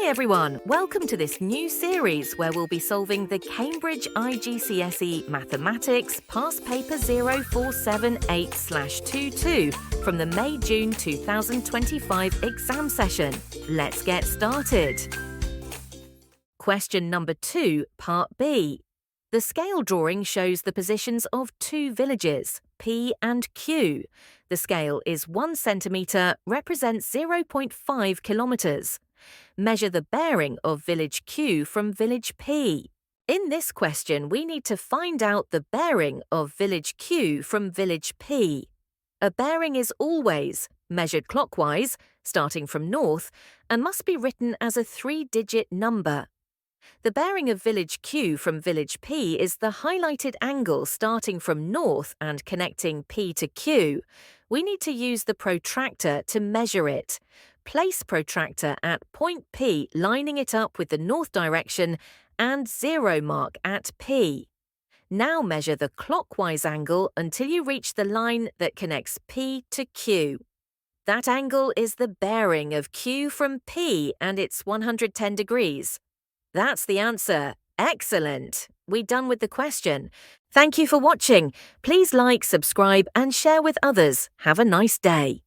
Hi everyone, welcome to this new series where we'll be solving the Cambridge IGCSE Mathematics Past Paper 0478/22 from the May-June 2025 exam session. Let's get started. Question number 2, Part B. The scale drawing shows the positions of two villages, P and Q. The scale is 1 centimetre, represents 0.5 kilometres. Measure the bearing of village Q from village P. In this question, we need to find out the bearing of village Q from village P. A bearing is always measured clockwise, starting from north, and must be written as a 3-digit number. The bearing of village Q from village P is the highlighted angle starting from north and connecting P to Q. We need to use the protractor to measure it. Place protractor at point P, lining it up with the north direction, and 0 mark at P. Now measure the clockwise angle until you reach the line that connects P to Q. That angle is the bearing of Q from P, and it's 110 degrees. That's the answer. Excellent! We're done with the question. Thank you for watching. Please like, subscribe, and share with others. Have a nice day.